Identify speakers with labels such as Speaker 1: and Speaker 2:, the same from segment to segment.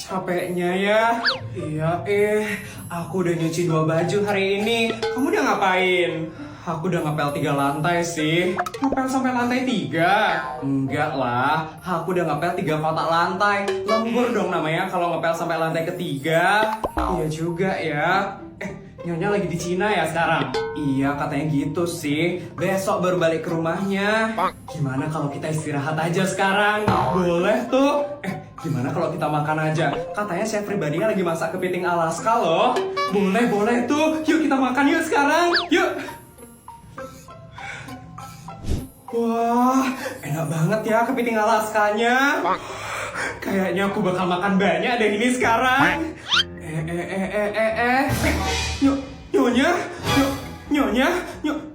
Speaker 1: Capeknya ya. Iya aku udah nyuci 2 baju hari ini. Kamu udah ngapain? Aku udah ngepel 3 lantai sih. Ngepel sampai lantai 3? Enggak lah, aku udah ngepel 3 kotak lantai. Lembur dong namanya kalau ngepel sampai lantai ketiga. Iya juga ya. Nyonya lagi di Cina ya sekarang? Iya katanya gitu sih. Besok baru balik ke rumahnya. Gimana kalau kita istirahat aja sekarang? Boleh tuh. Gimana kalau kita makan aja? Katanya chef pribadinya lagi masak kepiting Alaska loh. Boleh tuh. Yuk kita makan yuk sekarang. Yuk. Wah, enak banget ya kepiting Alaskanya. Kayaknya aku bakal makan banyak deh ini sekarang.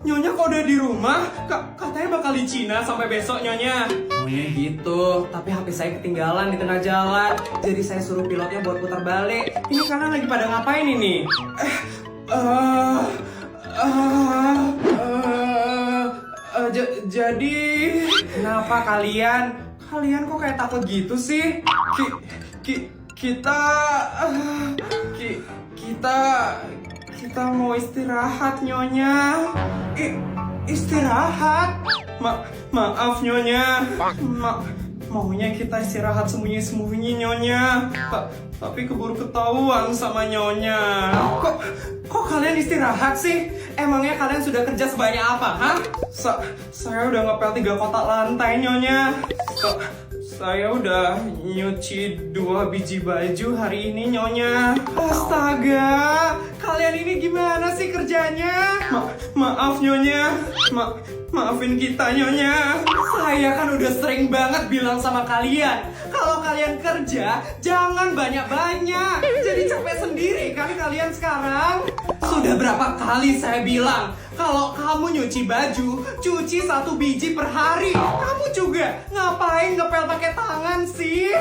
Speaker 1: Nyonya kok udah di rumah? Katanya bakal di Cina sampai besok Nyonya. Nyonya gitu, tapi HP saya ketinggalan di tengah jalan. Jadi saya suruh pilotnya buat putar balik. Ini kalian lagi pada ngapain ini? Jadi kenapa kalian kok kayak takut gitu sih? Kita mau istirahat Nyonya. Istirahat? Maaf Nyonya. Maunya kita istirahat sembunyi-sembunyi Nyonya. Tapi keburu ketahuan sama Nyonya. Kok kalian istirahat sih? Emangnya kalian sudah kerja sebanyak apa, hah? Saya udah ngepel 3 kotak lantai Nyonya. Saya udah nyuci 2 biji baju hari ini Nyonya. Astaga, kalian ini gimana sih kerjanya? Maaf Nyonya. Maafin kita Nyonya. Saya kan udah sering banget bilang sama kalian, kalau kalian kerja jangan banyak-banyak. Jadi capek sendiri kan kalian sekarang. Sudah berapa kali saya bilang, kalau kamu nyuci baju, cuci 1 biji per hari. Kamu juga ngapain ngepel pakai tangan sih?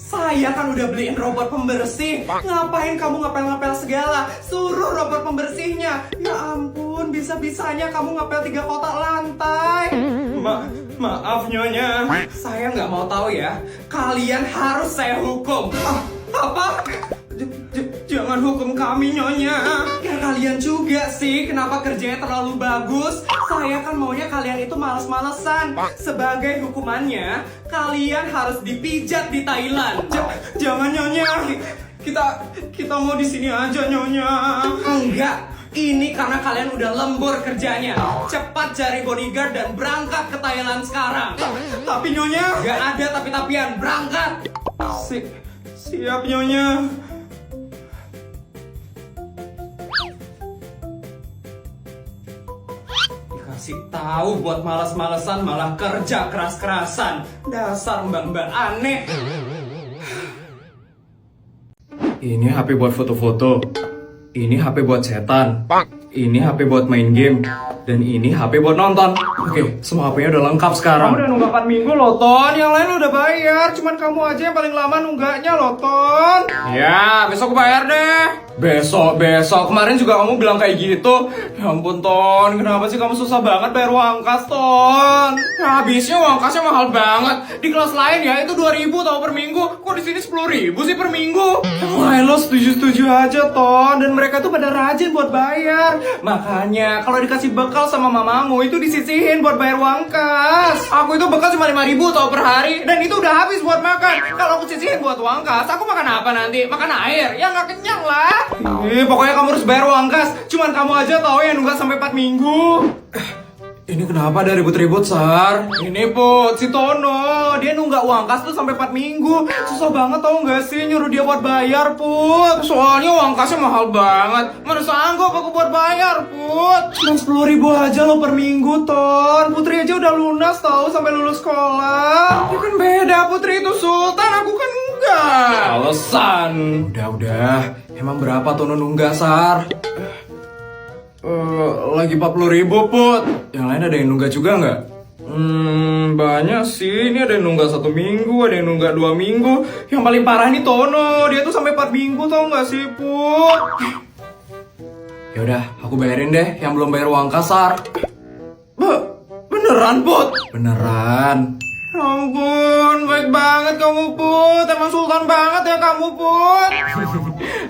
Speaker 1: Saya kan udah beliin robot pembersih. Ngapain kamu ngepel-ngepel segala? Suruh robot pembersihnya. Ya ampun, bisa-bisanya kamu ngepel 3 kotak lantai. Maaf Nyonya, saya nggak mau tahu ya. Kalian harus saya hukum. Apa? Jangan hukum kami Nyonya. Ya kalian juga sih, kenapa kerjanya terlalu bagus? Saya kan maunya kalian itu males-malesan. Sebagai hukumannya, kalian harus dipijat di Thailand. Jangan Nyonya. Kita mau di sini aja Nyonya. Enggak. Ini karena kalian udah lembur kerjanya. Cepat cari bodyguard dan berangkat ke Thailand sekarang. Tapi Nyonya, gak ada tapi-tapian. Berangkat. Siap Nyonya. Dikasih tahu buat malas-malesan malah kerja keras-kerasan. Dasar mbak-mbak aneh. Ini HP buat foto-foto. Ini HP buat setan. Ini HP buat main game. Dan ini HP buat nonton. Oke, semua HP-nya udah lengkap sekarang. Kamu udah nunggak 4 minggu loh, Ton. Yang lain udah bayar. Cuman kamu aja yang paling lama nunggaknya loh, Ton. Ya, besok aku bayar deh. Besok. Kemarin juga kamu bilang kayak gitu. Ya ampun, Ton. Kenapa sih kamu susah banget bayar uang kas, Ton? Ya, habisnya uang kasnya mahal banget. Di kelas lain ya, itu 2.000 tau per minggu. Kok di sini 10.000 sih per minggu? Yang lain lo setuju-setuju aja, Ton. Dan mereka tuh pada rajin buat bayar. Makanya, kalau dikasih bekal sama mamamu, itu disisihin buat bayar uang kas. Aku itu bekal cuma 5.000 tau per hari. Dan itu udah habis buat makan. Kalau aku sisihin buat uang kas, aku makan apa nanti? Makan air? Ya nggak kenyang lah. Pokoknya kamu harus bayar uang kas. Cuman kamu aja tau yang nunggak sampai 4 minggu. Ini kenapa ada ribut-ribut, Sar? Ini Put, si Tono. Dia nunggak uang kas tuh sampai 4 minggu. Susah banget tau gak sih nyuruh dia buat bayar, Put. Soalnya uang kasnya mahal banget. Mana sanggup aku buat bayar, Put. Cuma 10.000 aja lo per minggu, Ton. Putri aja udah lunas tau sampai lulus sekolah. Ya kan beda, Putri itu Sultan, aku kan enggak. Alasan. Udah. Emang berapa Tono nunggak, Sar? Lagi 40.000 Put. Yang lain ada yang nunggak juga nggak? Banyak sih. Ini ada yang nunggak 1 minggu, ada yang nunggak 2 minggu. Yang paling parah nih Tono. Dia tuh sampai 4 minggu tau nggak sih Put? Yaudah, aku bayarin deh yang belum bayar uang kasar. Beneran Put? Beneran. Ya ampun, baik banget kamu Put. Emang sultan banget ya kamu Put.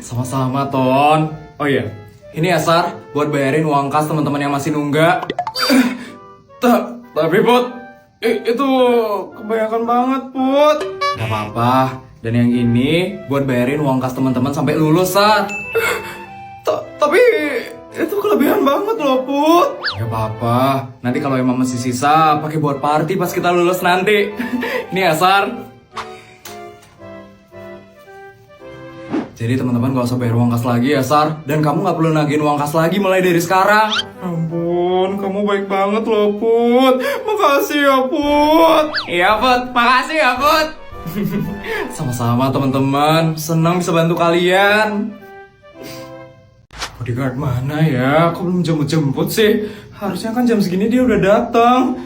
Speaker 2: Sama-sama, Ton. Oh iya, ini ya Sar, buat bayarin uang kas teman-teman yang masih nunggak.
Speaker 1: Tapi Put, itu kebanyakan banget Put.
Speaker 2: Gak apa-apa. Dan yang ini buat bayarin uang kas teman-teman sampai lulus, Sar.
Speaker 1: Tapi itu kelebihan banget loh Put.
Speaker 2: Gak apa-apa. Nanti kalau emang masih sisa, pakai buat party pas kita lulus nanti. Ini ya, Sar. Jadi teman-teman gak usah bayar uang kas lagi ya, Sar. Dan kamu gak perlu nagihin uang kas lagi mulai dari sekarang.
Speaker 1: Ampun, kamu baik banget loh Put. Makasih ya Put.
Speaker 2: Iya, Put. Makasih ya, Put. Sama-sama teman-teman. Senang bisa bantu kalian.
Speaker 1: Bodyguard mana ya? Kok belum jemput-jemput sih? Harusnya kan jam segini dia udah datang.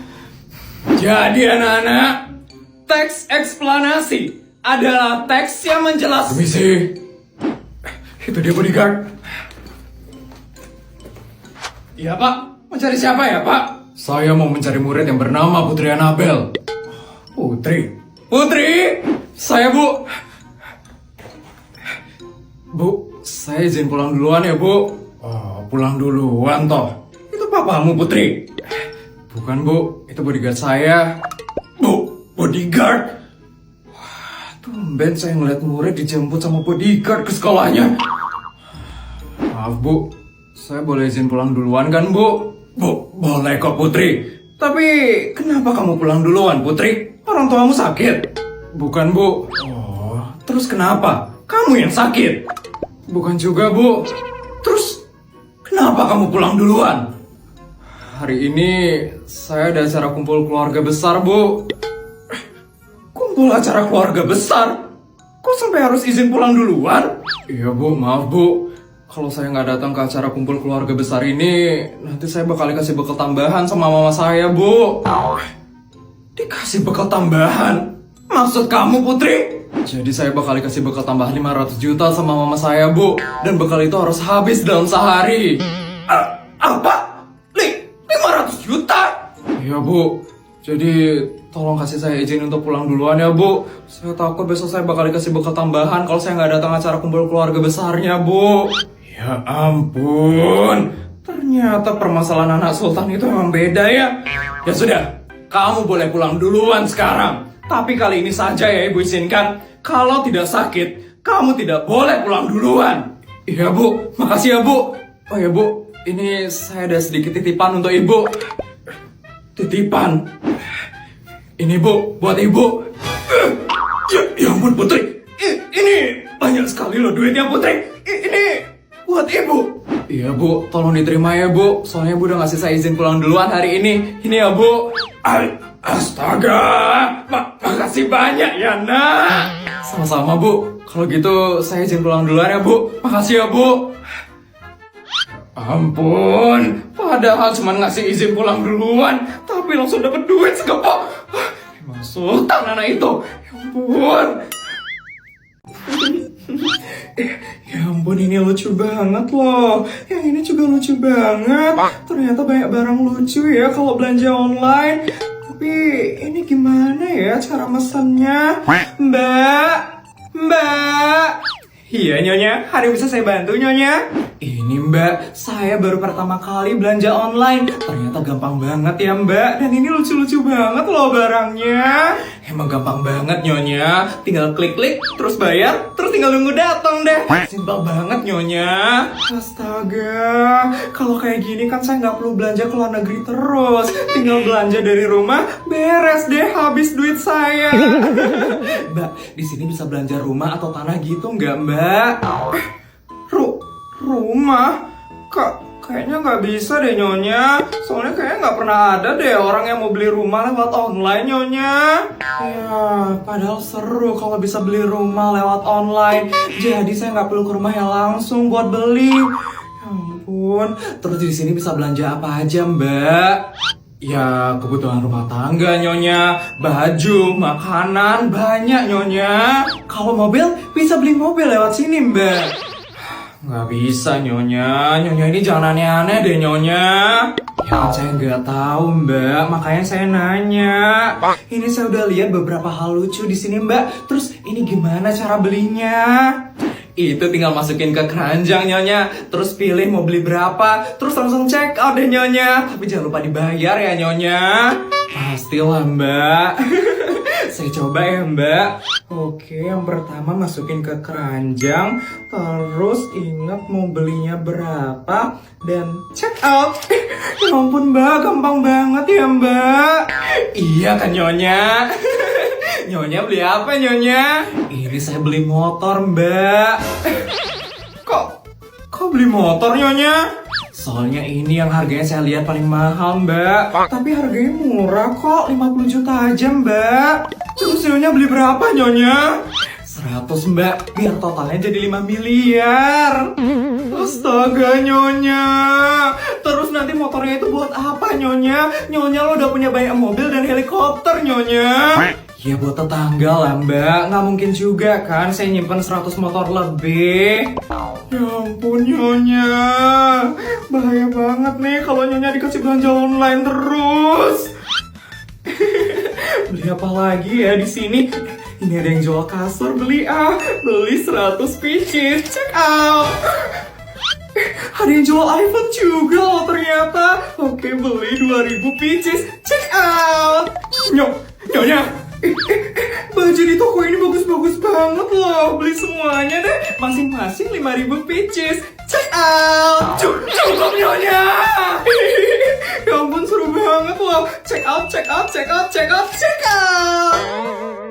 Speaker 2: Jadi anak-anak, teks eksplanasi adalah teks yang menjelaskan.
Speaker 1: Permisi. Itu dia bodyguard.
Speaker 2: Iya Pak, mencari siapa ya Pak?
Speaker 1: Saya mau mencari murid yang bernama Putri Anabel. Putri?
Speaker 2: Putri, saya Bu.
Speaker 1: Bu, saya izin pulang duluan ya Bu. Oh, pulang duluan toh. Itu papamu Putri? Bukan Bu, itu bodyguard saya. Bu, bodyguard? Wah, tumben saya ngeliat murid dijemput sama bodyguard ke sekolahnya. Maaf Bu, saya boleh izin pulang duluan kan Bu? Bu, boleh kok Putri. Tapi kenapa kamu pulang duluan Putri? Orang tuamu sakit? Bukan Bu. Oh, terus kenapa? Kamu yang sakit? Bukan juga Bu. Terus kenapa kamu pulang duluan? Hari ini saya ada acara kumpul keluarga besar Bu. Kumpul acara keluarga besar? Kok sampai harus izin pulang duluan? Iya Bu, maaf Bu. Kalau saya nggak datang ke acara kumpul keluarga besar ini, nanti saya bakal dikasih bekal tambahan sama mama saya Bu. Dikasih bekal tambahan? Maksud kamu Putri? Jadi saya bakal dikasih bekal tambahan 500 juta sama mama saya Bu. Dan bekal itu harus habis dalam sehari. Apa? 500 juta? Iya Bu. Jadi tolong kasih saya izin untuk pulang duluan ya Bu. Saya takut besok saya bakal dikasih bekal tambahan kalau saya nggak datang acara kumpul keluarga besarnya Bu. Ya ampun. Ternyata permasalahan anak sultan itu emang beda ya. Ya sudah, kamu boleh pulang duluan sekarang. Tapi kali ini saja ya Ibu izinkan. Kalau tidak sakit, kamu tidak boleh pulang duluan. Iya Bu, makasih ya Bu. Oh ya Bu, ini saya ada sedikit titipan untuk Ibu. Titipan? Ini Bu, buat Ibu. Ya ampun Putri, ini banyak sekali loh duitnya Putri. Ini buat Ibu. Iya Bu, tolong diterima ya Bu. Soalnya Bu udah ngasih saya izin pulang duluan hari ini. Ini ya Bu. Astaga, makasih banyak ya nak. Sama-sama Bu. Kalau gitu saya izin pulang duluan ya Bu. Makasih ya Bu. Ampun, padahal cuma ngasih izin pulang duluan, tapi langsung dapet duit segepok. Emang sultan anak itu. Ya ampun. Ya ampun, ini lucu banget loh. Yang ini juga lucu banget. Ternyata banyak barang lucu ya kalau belanja online. Tapi ini gimana ya cara mesennya? Mbak. Iya Nyonya, hari bisa saya bantu Nyonya? Ini Mbak, saya baru pertama kali belanja online. Ternyata gampang banget ya Mbak. Dan ini lucu-lucu banget loh barangnya. Emang gampang banget Nyonya. Tinggal klik-klik, terus bayar, terus tinggal nunggu datang deh. Simpel banget Nyonya. Astaga, kalau kayak gini kan saya nggak perlu belanja ke luar negeri terus. Tinggal belanja dari rumah, beres deh habis duit saya. Mbak, di sini bisa belanja rumah atau tanah gitu nggak Mbak? Rumah? Kayaknya nggak bisa deh Nyonya. Soalnya kayaknya nggak pernah ada deh orang yang mau beli rumah lewat online Nyonya. Ya, padahal seru kalau bisa beli rumah lewat online. Jadi saya nggak perlu ke rumahnya langsung buat beli. Ya ampun. Terus di sini bisa belanja apa aja Mbak? Ya, kebutuhan rumah tangga Nyonya, baju, makanan, banyak Nyonya. Kalau mobil, bisa beli mobil lewat sini Mbak. Nggak bisa Nyonya, Nyonya ini jangan aneh-aneh deh Nyonya. Ya saya nggak tahu Mbak, makanya saya nanya. Ini saya udah lihat beberapa hal lucu di sini Mbak. Terus ini gimana cara belinya? Itu tinggal masukin ke keranjang Nyonya. Terus pilih mau beli berapa. Terus langsung check out deh Nyonya. Tapi jangan lupa dibayar ya Nyonya. Pastilah Mbak. Saya coba ya Mbak. Oke, yang pertama masukin ke keranjang. Terus ingat mau belinya berapa. Dan check out. Ya ampun Mbak, gampang banget ya Mbak. Iya kan Nyonya. Nyonya beli apa Nyonya? Ini saya beli motor Mbak. Kok beli motor Nyonya? Soalnya ini yang harganya saya lihat paling mahal Mbak. Tapi harganya murah kok, 50 juta aja Mbak. Terus Nyonya beli berapa Nyonya? 100 Mbak, biar totalnya jadi 5 miliar. Astaga Nyonya. Terus nanti motornya itu buat apa Nyonya? Nyonya lo udah punya banyak mobil dan helikopter Nyonya. Ya buat tetangga lah Mbak, nggak mungkin juga kan saya nyimpen 100 motor lebih. Ya ampun Nyonya, bahaya banget nih kalau Nyonya dikasih belanja online terus. Beli apa lagi ya di sini? Ini ada yang jual kasur, beli 100 pieces, check out. Ada yang jual iPhone juga loh ternyata. Oke, beli 2000 pieces, check out. Nyonya. Baju di toko ini bagus-bagus banget loh. Beli semuanya deh. Masing-masing 5.000 pieces. Check out. Cukup Nyonya. Ya ampun seru banget loh. Check out, check out, check out, check out, check out.